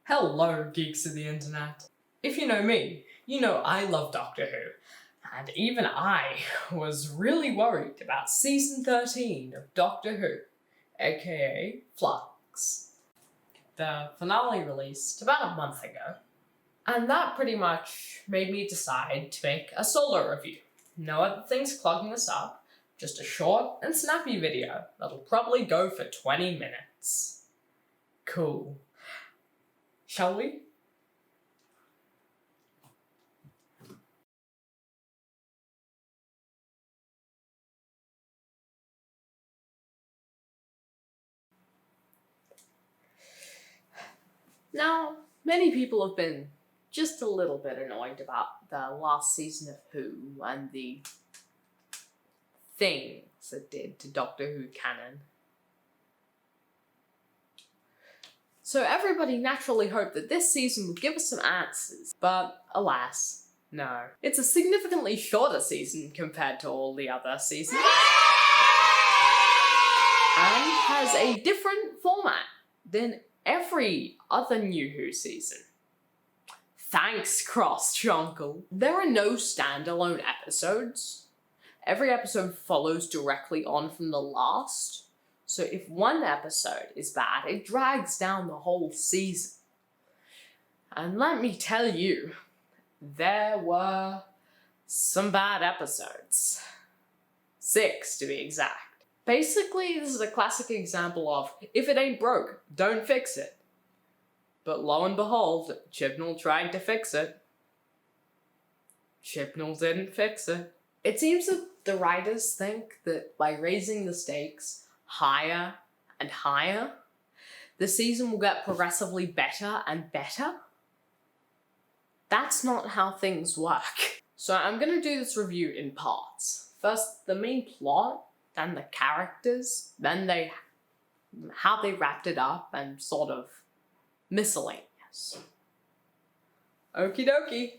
Hello, geeks of the internet. If you know me, you know I love Doctor Who. And even I was really worried about season 13 of Doctor Who, aka Flux. The finale released about a month ago, and that pretty much made me decide to make a solo review. No other things clogging us up, just a short and snappy video that'll probably go for 20 minutes. Cool. Shall we? Now, many people have been just a little bit annoyed about the last season of Who and the things it did to Doctor Who canon. So everybody naturally hoped that this season would give us some answers, but alas, no. It's a significantly shorter season compared to all the other seasons, and has a different format than every other New Who season. Thanks, Cross-Chunkle. There are no standalone episodes. Every episode follows directly on from the last. So if one episode is bad, it drags down the whole season. And let me tell you, there were some bad episodes. 6 to be exact. Basically, this is a classic example of, if it ain't broke, don't fix it. But lo and behold, Chibnall tried to fix it. Chibnall didn't fix it. It seems that the writers think that by raising the stakes higher and higher, the season will get progressively better and better. That's not how things work. So I'm gonna do this review in parts. First, the main plot, then the characters, then how they wrapped it up, and sort of miscellaneous. Okie dokie.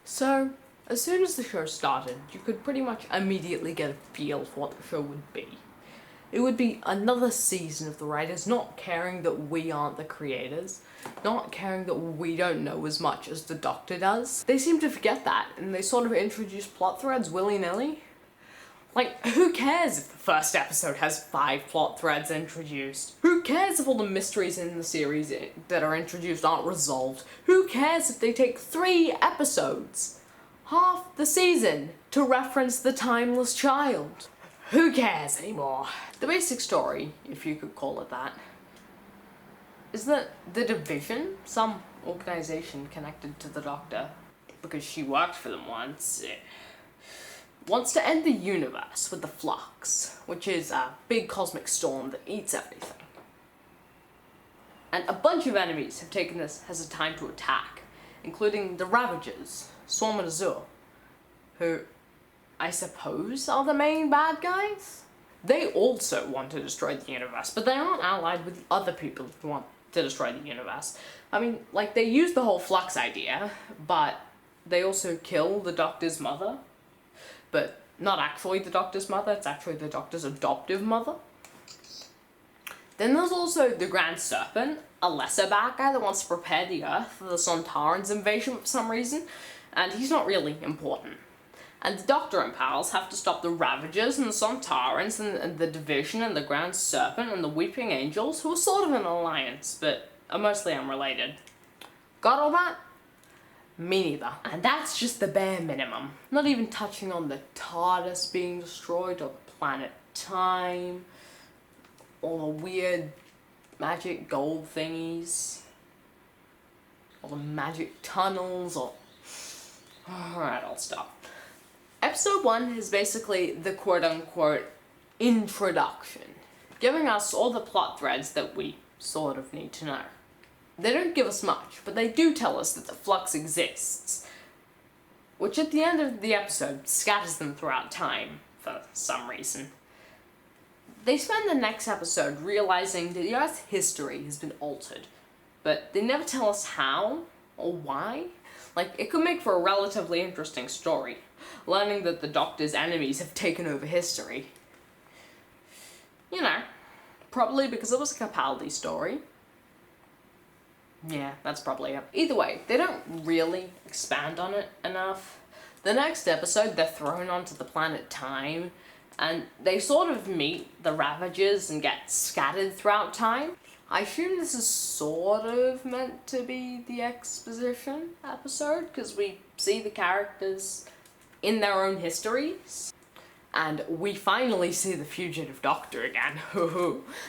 So, as soon as the show started, you could pretty much immediately get a feel for what the show would be. It would be another season of the writers not caring that we aren't the creators, not caring that we don't know as much as the Doctor does. They seem to forget that, and they sort of introduce plot threads willy-nilly. Like, who cares if the first episode has 5 plot threads introduced? Who cares if all the mysteries in the series that are introduced aren't resolved? Who cares if they take 3 episodes, half the season, to reference the timeless child? Who cares anymore? The basic story, if you could call it that, is that the Division, some organization connected to the Doctor, because she worked for them once, wants to end the universe with the Flux, which is a big cosmic storm that eats everything. And a bunch of enemies have taken this as a time to attack, including the Ravagers, Swarm and Azure, who I suppose are the main bad guys? They also want to destroy the universe, but they aren't allied with the other people who want to destroy the universe. I mean, like, they use the whole Flux idea, but they also kill the Doctor's mother. But not actually the Doctor's mother, it's actually the Doctor's adoptive mother. Then there's also the Grand Serpent, a lesser bad guy that wants to prepare the Earth for the Sontaran's invasion for some reason, and he's not really important. And the Doctor and pals have to stop the Ravagers and the Sontarans and the Division and the Grand Serpent and the Weeping Angels, who are sort of an alliance, but are mostly unrelated. Got all that? Me neither. And that's just the bare minimum. Not even touching on the TARDIS being destroyed, or the planet Time, or the weird magic gold thingies, or the magic tunnels, or... Alright, I'll stop. Episode 1 is basically the quote-unquote introduction, giving us all the plot threads that we sort of need to know. They don't give us much, but they do tell us that the Flux exists, which at the end of the episode scatters them throughout time for some reason. They spend the next episode realizing that the Earth's history has been altered, but they never tell us how or why. Like, it could make for a relatively interesting story, learning that the Doctor's enemies have taken over history. You know, probably because it was a Capaldi story. Yeah, that's probably it. Either way, they don't really expand on it enough. The next episode, they're thrown onto the planet Time, and they sort of meet the Ravagers and get scattered throughout time. I assume this is sort of meant to be the exposition episode, because we see the characters in their own histories. And we finally see the fugitive Doctor again.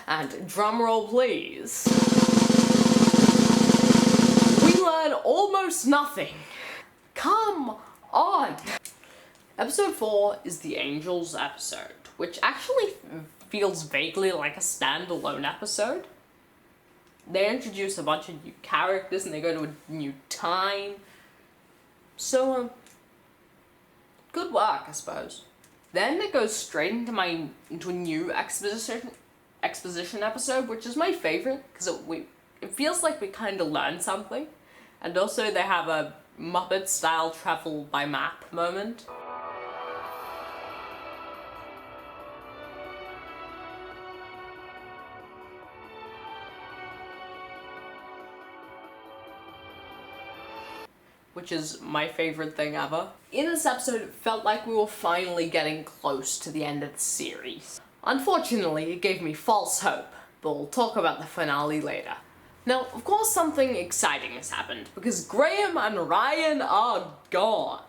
And drumroll please. We learn almost nothing. Come on! Episode 4 is the Angels episode, which actually feels vaguely like a standalone episode. They introduce a bunch of new characters and they go to a new time. So, good work, I suppose. Then it goes straight into a new exposition episode, which is my favorite, because it feels like we kind of learn something. And also they have a Muppet-style travel by map moment. Which is my favorite thing ever. In this episode, it felt like we were finally getting close to the end of the series. Unfortunately, it gave me false hope, but we'll talk about the finale later. Now, of course, something exciting has happened, because Graham and Ryan are gone.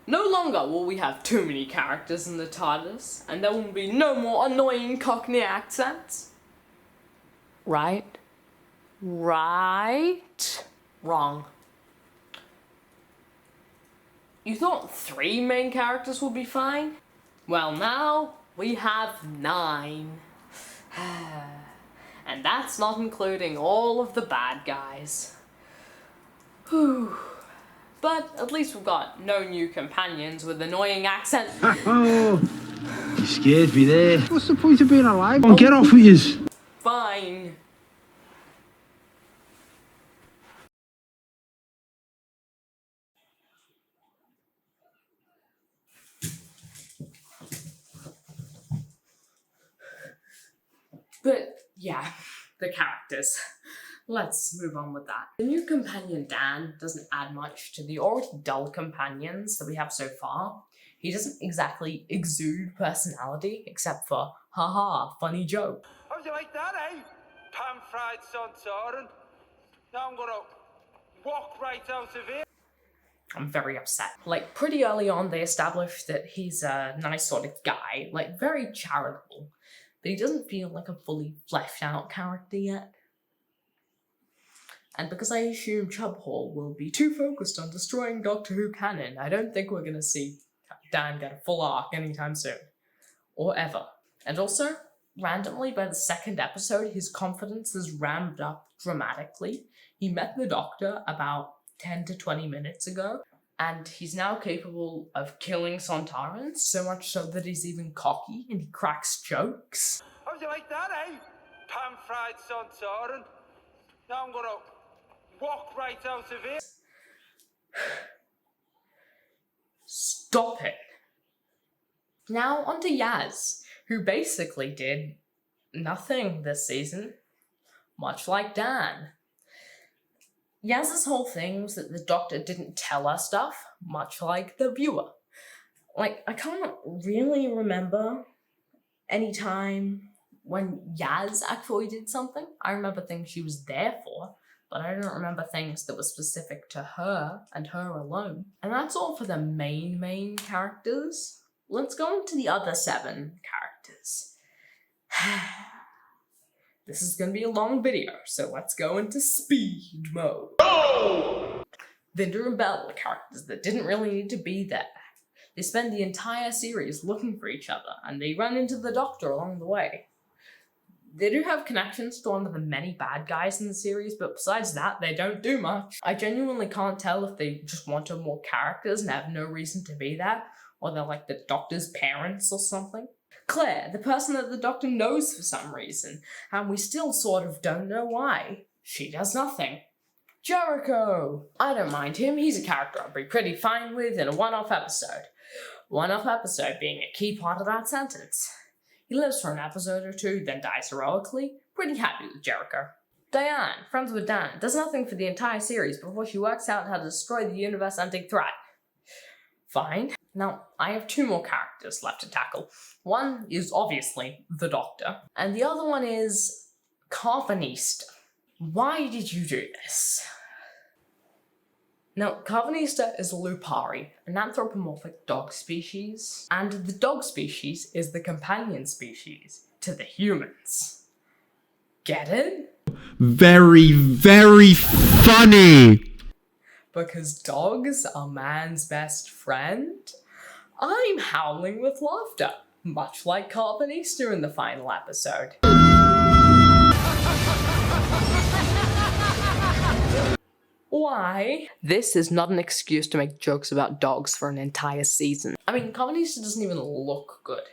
No longer will we have too many characters in the TARDIS, and there will be no more annoying Cockney accents. Right? Right? Wrong. You thought 3 main characters would be fine? Well, now we have 9. And that's not including all of the bad guys. Whew. But at least we've got no new companions with annoying accents. Oh, you scared me there. What's the point of being alive? Oh, get off with yous. Fine. But yeah, the characters. Let's move on with that. The new companion Dan doesn't add much to the already dull companions that we have so far. He doesn't exactly exude personality, except for, haha, funny joke. How'd you like that, eh? Pan-fried Santorin. Now I'm gonna walk right out of here. I'm very upset. Like, pretty early on, they established that he's a nice sort of guy, like, very charitable. But he doesn't feel like a fully fleshed out character yet. And because I assume Chubb Hall will be too focused on destroying Doctor Who canon, I don't think we're gonna see Dan get a full arc anytime soon. Or ever. And also, randomly by the second episode, his confidence has ramped up dramatically. He met the Doctor about 10 to 20 minutes ago, and he's now capable of killing Sontarans, so much so that he's even cocky and he cracks jokes. How'd you like that, eh? Pan-fried Santorin. Now I'm gonna walk right out of here. Stop it. Now onto Yaz, who basically did nothing this season, much like Dan. Yaz's whole thing was that the Doctor didn't tell her stuff, much like the viewer. Like, I can't really remember any time when Yaz actually did something. I remember things she was there for, but I don't remember things that were specific to her and her alone. And that's all for the main characters. Let's go into the other 7 characters. This is gonna be a long video, so let's go into speed mode. Go! Vinder and Bell are characters that didn't really need to be there. They spend the entire series looking for each other, and they run into the Doctor along the way. They do have connections to one of the many bad guys in the series, but besides that, they don't do much. I genuinely can't tell if they just wanted more characters and have no reason to be there, or they're like the Doctor's parents or something. Claire, the person that the Doctor knows for some reason, and we still sort of don't know why. She does nothing. Jericho! I don't mind him, he's a character I'll be pretty fine with in a one-off episode. One-off episode being a key part of that sentence. He lives for an episode or two, then dies heroically. Pretty happy with Jericho. Diane, friends with Dan, does nothing for the entire series before she works out how to destroy the universe-ending threat. Fine. Now, I have two more characters left to tackle. One is obviously the Doctor, and the other one is Carvanista. Why did you do this? Now, Carvanista is a Lupari, an anthropomorphic dog species, and the dog species is the companion species to the humans. Get it? Very, very funny! Because dogs are man's best friend? I'm howling with laughter, much like Carvanista in the final episode. Why? This is not an excuse to make jokes about dogs for an entire season. I mean, Carvanista doesn't even look good.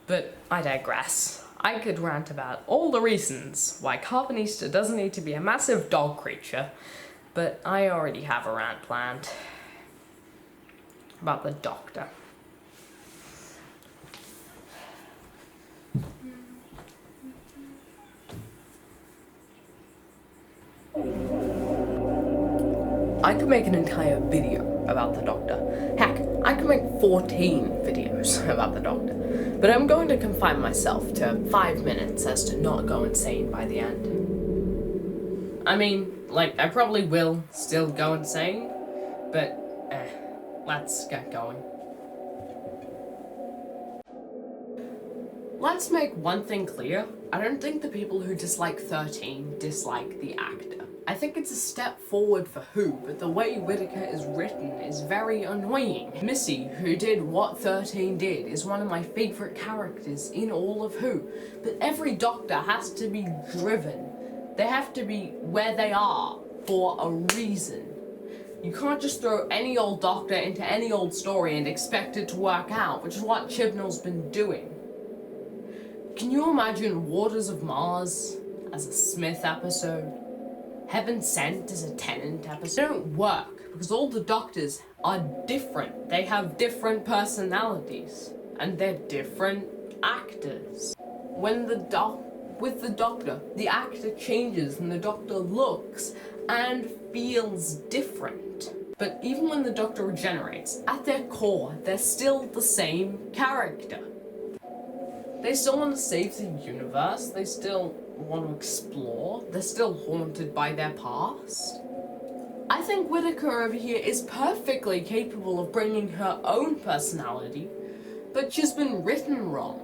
But I digress. I could rant about all the reasons why Carvanista doesn't need to be a massive dog creature, but I already have a rant planned. About the Doctor. I could make an entire video about the Doctor. Heck, I could make 14 videos about the Doctor. But I'm going to confine myself to 5 minutes as to not go insane by the end. I mean, like, I probably will still go insane, but let's get going. Let's make one thing clear. I don't think the people who dislike 13 dislike the actor. I think it's a step forward for Who, but the way Whittaker is written is very annoying. Missy, who did what 13 did, is one of my favourite characters in all of Who, but every Doctor has to be driven. They have to be where they are for a reason. You can't just throw any old Doctor into any old story and expect it to work out, which is what Chibnall's been doing. Can you imagine Waters of Mars as a Smith episode? Heaven Sent as a Tennant episode? They don't work because all the Doctors are different. They have different personalities and they're different actors. With the Doctor, the actor changes and the Doctor looks and feels different. But even when the Doctor regenerates, at their core, they're still the same character. They still want to save the universe, they still want to explore, they're still haunted by their past. I think Whittaker over here is perfectly capable of bringing her own personality, but she's been written wrong.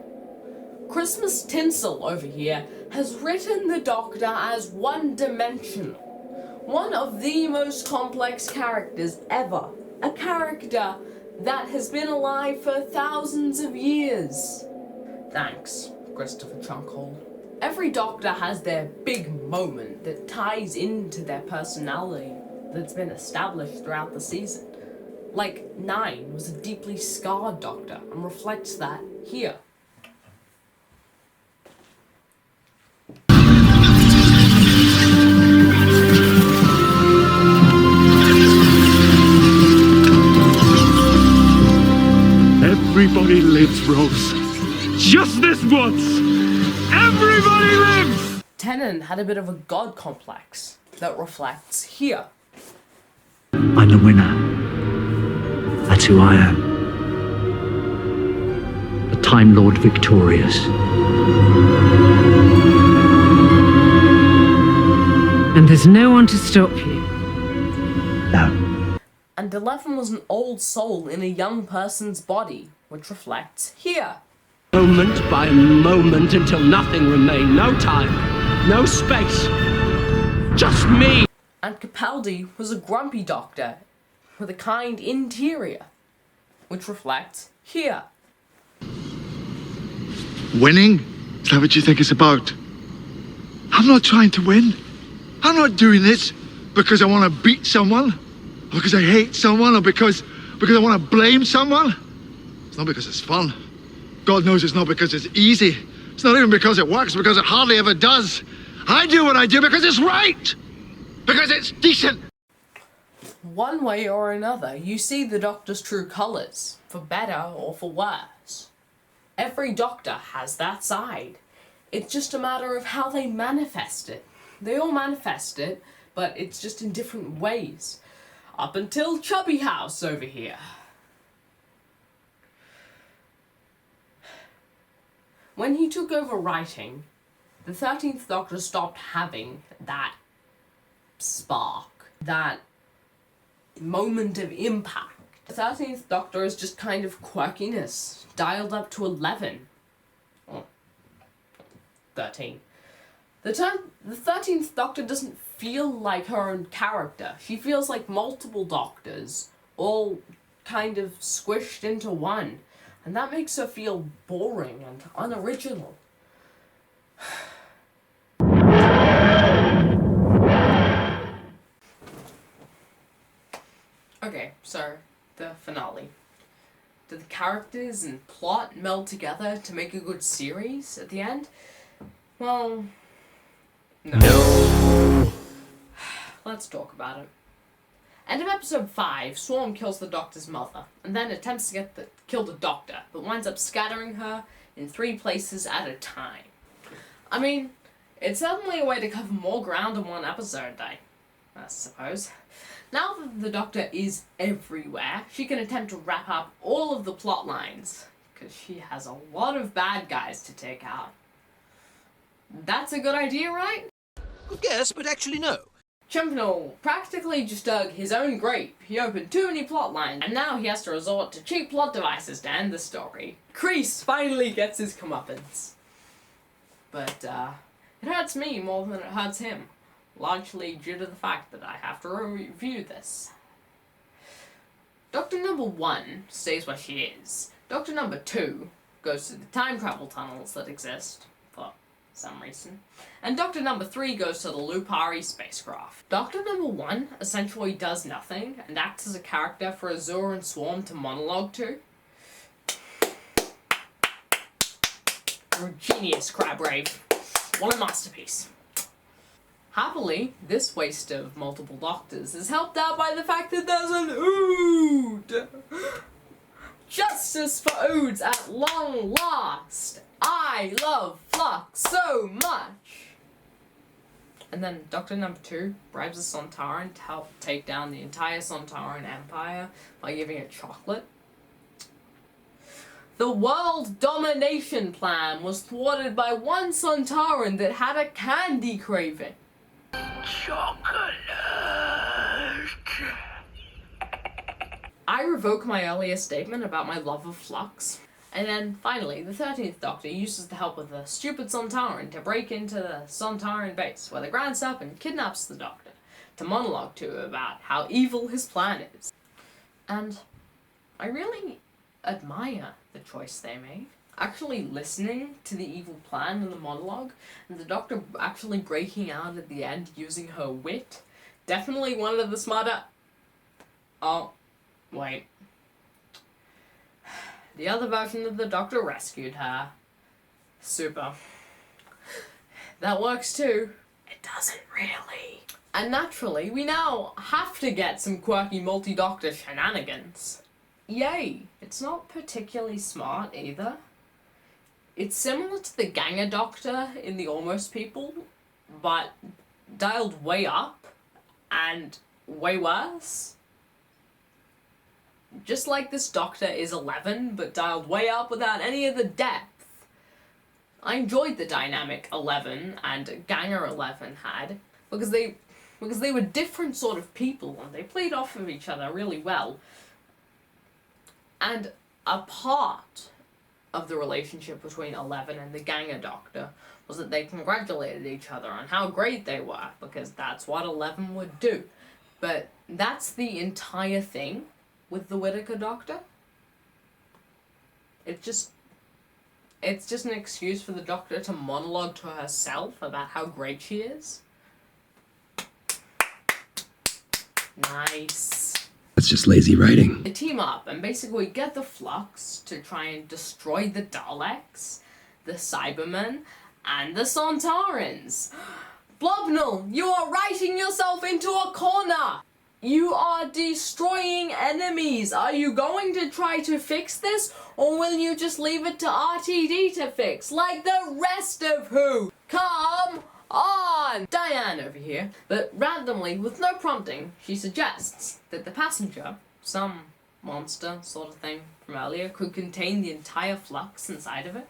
Christmas Tinsel over here has written the Doctor as one-dimensional. One of the most complex characters ever. A character that has been alive for thousands of years. Thanks, Christopher Chunkhold. Every Doctor has their big moment that ties into their personality that's been established throughout the season. Like, 9 was a deeply scarred Doctor and reflects that here. Everybody lives, Rose. Just this once! Everybody lives! Tennant had a bit of a god complex that reflects here. I'm the winner. That's who I am. The Time Lord victorious. And there's no one to stop you. No. And 11 was an old soul in a young person's body, which reflects here. Moment by moment until nothing remained. No time, no space. Just me. And Capaldi was a grumpy Doctor with a kind interior, which reflects here. Winning? Is that what you think it's about? I'm not trying to win. I'm not doing this because I want to beat someone, or because I hate someone, or because I want to blame someone. It's not because it's fun. God knows it's not because it's easy. It's not even because it works, because it hardly ever does. I do what I do because it's right! Because it's decent! One way or another, you see the Doctor's true colours, for better or for worse. Every Doctor has that side. It's just a matter of how they manifest it. They all manifest it, but it's just in different ways. Up until Chubby House over here. When he took over writing, the 13th Doctor stopped having that spark, that moment of impact. The 13th Doctor is just kind of quirkiness, dialed up to 11. Or 13. The 13th Doctor doesn't feel like her own character. She feels like multiple Doctors, all kind of squished into one. And that makes her feel boring and unoriginal. Okay, so the finale. Do the characters and plot meld together to make a good series at the end? Well, no. Let's talk about it. End of episode 5, Swarm kills the Doctor's mother, and then attempts to kill the Doctor, but winds up scattering her in 3 places at a time. I mean, it's certainly a way to cover more ground in one episode, I suppose. Now that the Doctor is everywhere, she can attempt to wrap up all of the plot lines, because she has a lot of bad guys to take out. That's a good idea, right? Good guess, but actually no. Chumpnell practically just dug his own grave. He opened too many plot lines, and now he has to resort to cheap plot devices to end the story. Kreese finally gets his comeuppance. But, it hurts me more than it hurts him. Largely due to the fact that I have to review this. Doctor number 1 stays where she is. Doctor number 2 goes to the time travel tunnels that exist, for some reason. And Doctor number 3 goes to the Lupari spacecraft. Doctor number 1 essentially does nothing and acts as a character for Azure and Swarm to monologue to. You're a genius, Crabgrave. What a masterpiece. Happily, this waste of multiple Doctors is helped out by the fact that there's an Ood! Justice for Oods at long last! I love Flux so much! And then Doctor number 2 bribes a Sontaran to help take down the entire Sontaran Empire by giving it chocolate. The world domination plan was thwarted by one Sontaran that had a candy craving. Chocolate. I revoke my earlier statement about my love of Flux. And then, finally, the 13th Doctor uses the help of the stupid Sontaran to break into the Sontaran base, where the Grand Serpent kidnaps the Doctor, to monologue to about how evil his plan is. And I really admire the choice they made. Actually listening to the evil plan in the monologue, and the Doctor actually breaking out at the end using her wit, definitely one of the smarter... Oh, wait. The other version of the Doctor rescued her. Super. That works too. It doesn't really. And naturally, we now have to get some quirky multi-Doctor shenanigans. Yay! It's not particularly smart either. It's similar to the Ganger Doctor in the Almost People, but dialed way up and way worse. Just like this Doctor is 11, but dialed way up without any of the depth. I enjoyed the dynamic 11 and Ganger 11 had, because they were different sort of people and they played off of each other really well. And a part of the relationship between 11 and the Ganger Doctor was that they congratulated each other on how great they were, because that's what 11 would do. But that's the entire thing with the Whittaker Doctor. It's just an excuse for the Doctor to monologue to herself about how great she is. Nice. That's just lazy writing. They team up and basically get the Flux to try and destroy the Daleks, the Cybermen, and the Sontarans. Blobnell, you are writing yourself into a corner! You are destroying enemies! Are you going to try to fix this, or will you just leave it to RTD to fix, like the rest of Who? Come on! Diane over here, but randomly, with no prompting, she suggests that the passenger, some monster sort of thing from earlier, could contain the entire Flux inside of it.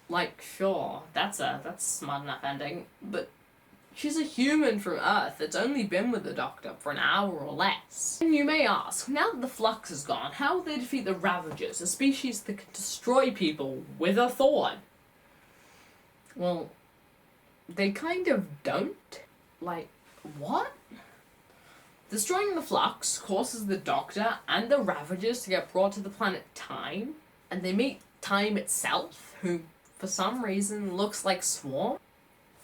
Like, sure, that's a smart enough ending, but she's a human from Earth that's only been with the Doctor for an hour or less. And you may ask, now that the Flux is gone, how will they defeat the Ravagers, a species that can destroy people with a thought? Well, they kind of don't. Like, what? Destroying the Flux causes the Doctor and the Ravagers to get brought to the planet Time, and they meet Time itself, who, for some reason, looks like Swarm.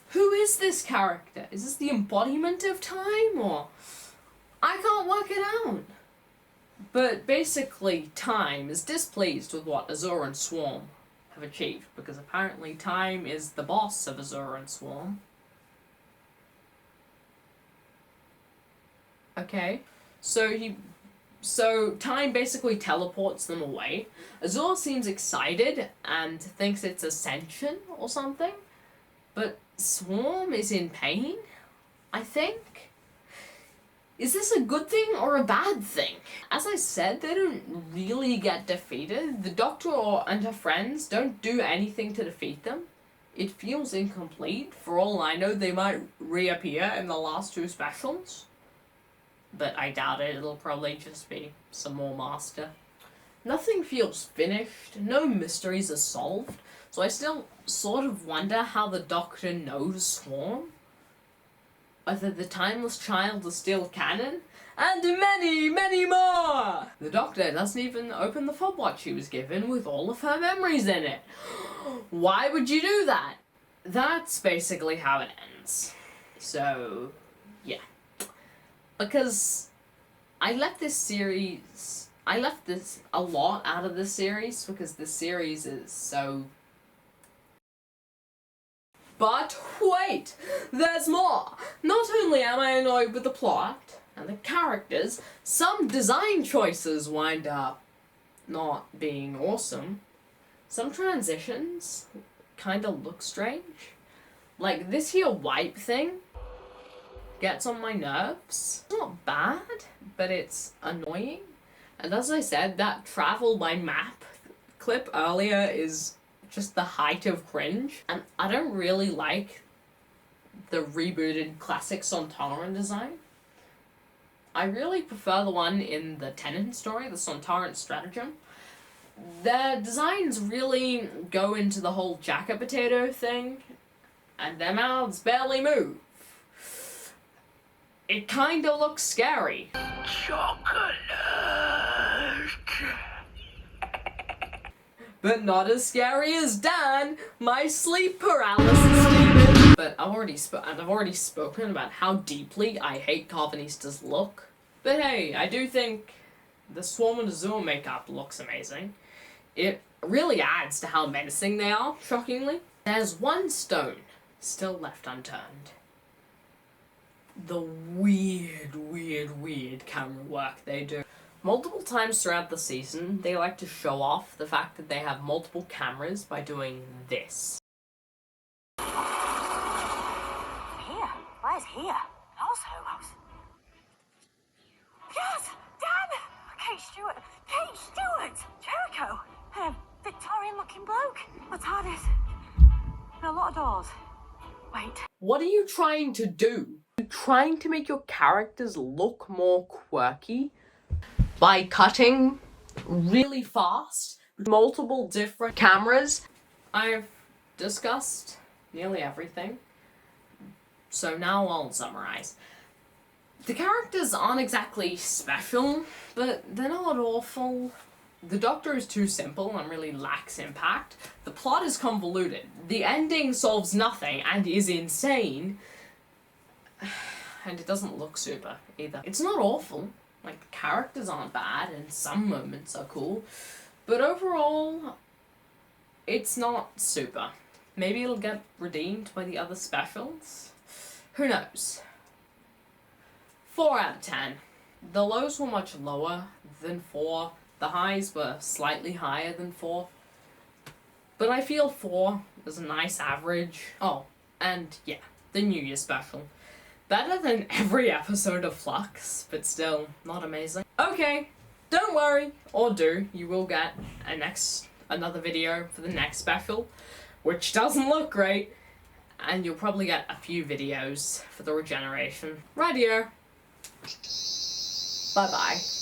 Who is this character? Is this the embodiment of Time, or... I can't work it out. But basically, Time is displeased with what Azure and Swarm have achieved, because apparently Time is the boss of Azure and Swarm. Okay, so Time basically teleports them away. Azure seems excited and thinks it's Ascension or something, but Swarm is in pain, I think? Is this a good thing or a bad thing? As I said, they don't really get defeated. The Doctor and her friends don't do anything to defeat them. It feels incomplete. For all I know, they might reappear in the last two specials. But I doubt it. It'll probably just be some more Master. Nothing feels finished. No mysteries are solved. So I still sort of wonder how the Doctor knows Swarm. Whether the Timeless Child is still canon. And many, many more! The Doctor doesn't even open the fob she was given with all of her memories in it. Why would you do that? That's basically how it ends. So, yeah. Because I left this a lot out of this series because this series is so... But wait, there's more! Not only am I annoyed with the plot and the characters, some design choices wind up not being awesome. Some transitions kinda look strange. Like this here wipe thing gets on my nerves. It's not bad, but it's annoying. And as I said, that travel by map clip earlier is just the height of cringe. And I don't really like the rebooted classic Sontaran design. I really prefer the one in the Tennant story, the Sontaran Stratagem. Their designs really go into the whole jacket potato thing, and their mouths barely move. It kinda looks scary. Chocolate. But not as scary as Dan, my sleep paralysis demon. But I've already spoken about how deeply I hate Carvanista's look. But hey, I do think the Swarm and Azure makeup looks amazing. It really adds to how menacing they are, shockingly. There's one stone still left unturned. The weird camera work they do. Multiple times throughout the season, they like to show off the fact that they have multiple cameras by doing this. Here? Where's here? House? Yes! Dan! Kate Stewart! Jericho! And a Victorian-looking bloke. What's hardest? And a lot of doors. Wait. What are you trying to do? Are you trying to make your characters look more quirky? By cutting really fast with multiple different cameras. I've discussed nearly everything, so now I'll summarize. The characters aren't exactly special, but they're not awful. The Doctor is too simple and really lacks impact. The plot is convoluted. The ending solves nothing and is insane. And it doesn't look super either. It's not awful. Like, the characters aren't bad, and some moments are cool. But overall, it's not super. Maybe it'll get redeemed by the other specials? Who knows? 4 out of 10. The lows were much lower than 4. The highs were slightly higher than 4. But I feel 4 is a nice average. Oh, and yeah, the New Year special. Better than every episode of Flux, but still not amazing. Okay, don't worry, or do, you will get another video for the next special, which doesn't look great, and you'll probably get a few videos for the regeneration. Right here. Bye-bye.